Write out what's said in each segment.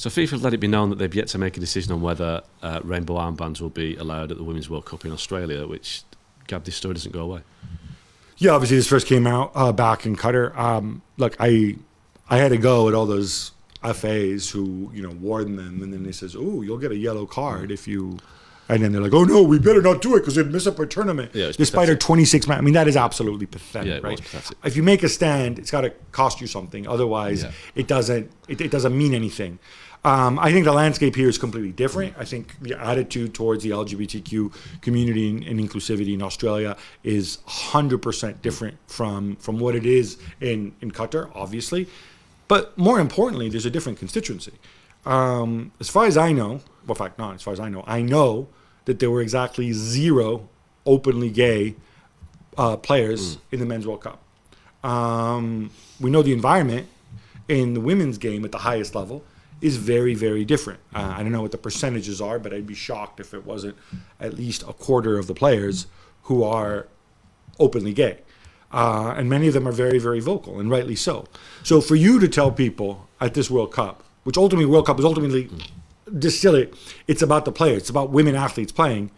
So FIFA have let it be known that they've yet to make a decision on whether rainbow armbands will be allowed at the Women's World Cup in Australia, which, Gab, this story doesn't go away. Yeah, obviously this first came out back in Qatar. Look, I had to go at all those FAs who, warned them, and then they says, "Oh, you'll get a yellow card if you," and then they're like, "Oh no, we better not do it because they'd miss up our tournament." Yeah, despite our 26 match. I mean, that is absolutely pathetic, Yeah, it right? was pathetic. If you make a stand, it's got to cost you something. Otherwise, it doesn't mean anything. I think the landscape here is completely different. I think the attitude towards the LGBTQ community and inclusivity in Australia is 100% different from what it is in Qatar, obviously. But more importantly, there's a different constituency. As far as I know, well, in fact, not as far as I know that there were exactly 0 openly gay players in the Men's World Cup. We know the environment in the women's game at the highest level is very, very different. I don't know what the percentages are, but I'd be shocked if it wasn't at least a quarter of the players who are openly gay. And many of them are very, very vocal, and rightly so. So for you to tell people at this World Cup, which ultimately World Cup is ultimately, distill it, it's about the players, it's about women athletes playing.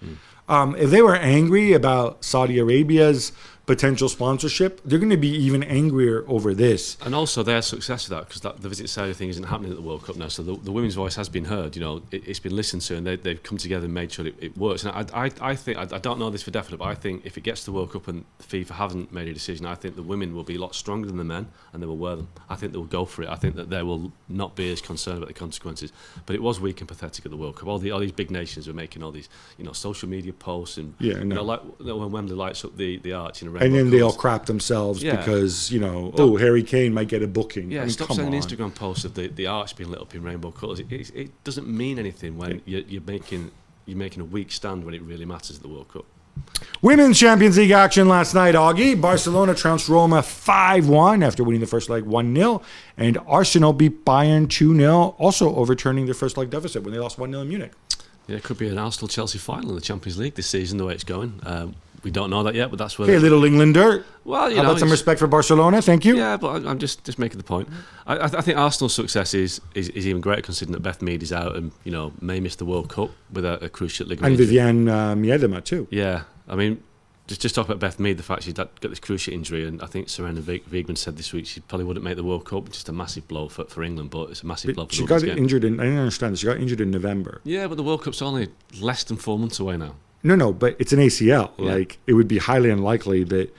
If they were angry about Saudi Arabia's potential sponsorship, they're going to be even angrier over this. And also their success of that, because the Visit Saudi thing isn't happening at the World Cup now, so the women's voice has been heard. It's been listened to, and they've come together and made sure it works. And I think, I don't know this for definite, but I think if it gets to the World Cup and FIFA haven't made a decision, I think the women will be a lot stronger than the men, and they will wear them. I think they will go for it. I think that they will not be as concerned about the consequences. But it was weak and pathetic at the World Cup. All these big nations were making all these, social media posts, and like when Wembley lights up the arch in a rainbow. And then they all colours. crap themselves because, Harry Kane might get a booking. Yeah, I mean, stop sending Instagram posts of the arch being lit up in rainbow colours. It doesn't mean anything when you're making a weak stand when it really matters at the World Cup. Women's Champions League action last night, Augie. Barcelona trounced Roma 5-1 after winning the first leg 1-0. And Arsenal beat Bayern 2-0, also overturning their first leg deficit when they lost 1-0 in Munich. Yeah, it could be an Arsenal-Chelsea final in the Champions League this season, the way it's going. We don't know that yet, but that's where... Hey, little Englander. Well, How about some respect for Barcelona? Thank you. Yeah, but I'm just making the point. I think Arsenal's success is even greater considering that Beth Mead is out and, may miss the World Cup with a cruciate ligament. And Viviane Miedema too. Yeah, I mean, just talk about Beth Mead, the fact she's got this cruciate injury, and I think Serena Wiegman said this week she probably wouldn't make the World Cup, just a massive blow for England, but it's a massive blow for she got injured I didn't understand this. She got injured in November. Yeah, but the World Cup's only less than 4 months away now. No, but it's an ACL. Yeah. Like, it would be highly unlikely that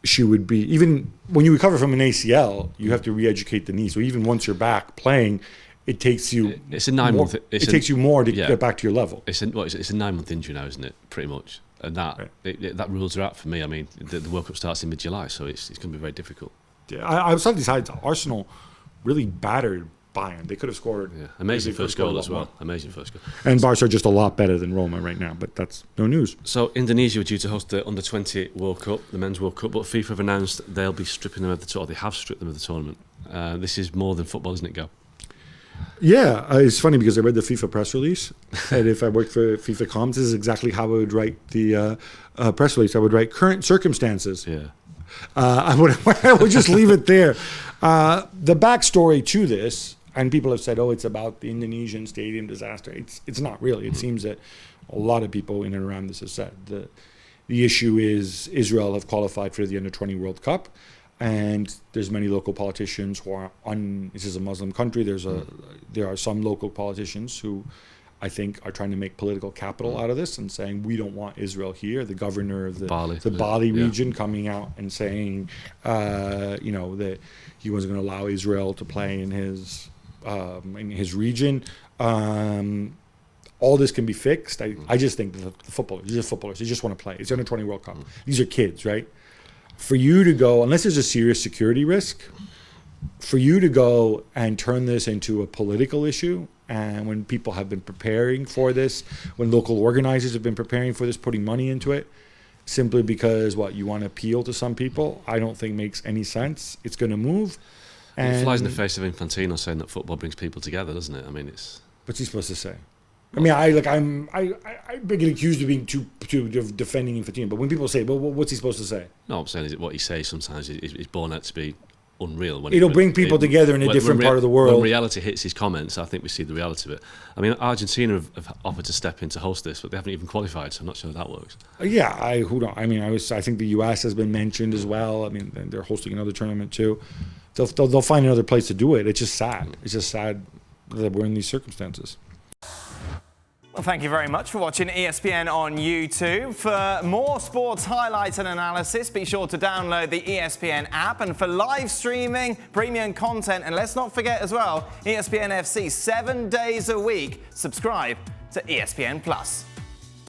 she would be, even when you recover from an ACL, you have to re-educate the knee. So even once you're back playing, it takes you... It's a 9 month... It takes you more to get back to your level. It's a 9 month injury now, isn't it? Pretty much. And that rules her out for me. I mean, the World Cup starts in mid-July, so it's going to be very difficult. Yeah, I was on these sides. Arsenal really battered Bayern. They could have scored. Yeah, amazing first goal as well. Amazing first goal. And Barca are just a lot better than Roma right now, but that's no news. So Indonesia were due to host the Under-20 World Cup, the Men's World Cup, but FIFA have announced they'll be stripping them of the tournament. They have stripped them of the tournament. This is more than football, isn't it, Go? Yeah, it's funny because I read the FIFA press release, and if I worked for FIFA Comms, this is exactly how I would write the press release. I would write current circumstances. Yeah. I would just leave it there. The backstory to this, and people have said, it's about the Indonesian stadium disaster. It's not really. It seems that a lot of people in and around this have said the issue is Israel have qualified for the Under-20 World Cup. And there's many local politicians who are this is a Muslim country. There are some local politicians who I think are trying to make political capital out of this and saying, we don't want Israel here. The governor of the Bali region coming out and saying, that he wasn't going to allow Israel to play in his region. All this can be fixed. I just think the footballers, they just want to play. It's the Under-20 World Cup. These are kids, right? For you to go, unless there's a serious security risk, for you to go and turn this into a political issue, and when people have been preparing for this, when local organizers have been preparing for this, putting money into it, simply because you want to appeal to some people, I don't think makes any sense. It's going to move. And it flies in the face of Infantino saying that football brings people together, doesn't it? I mean, what's he supposed to say? I mean, I'm being accused of being too defending Infantino, but when people say, well, what's he supposed to say? No, I'm saying is what he says sometimes is born out to be unreal. When it'll bring people together in a different part of the world. When reality hits his comments, I think we see the reality of it. I mean, Argentina have offered to step in to host this, but they haven't even qualified, so I'm not sure that works. Yeah, I think the U.S. has been mentioned as well. I mean, they're hosting another tournament too. They'll find another place to do it. It's just sad. It's just sad that we're in these circumstances. Well, thank you very much for watching ESPN on YouTube. For more sports highlights and analysis, be sure to download the ESPN app. And for live streaming, premium content, and let's not forget as well, ESPN FC 7 days a week. Subscribe to ESPN+.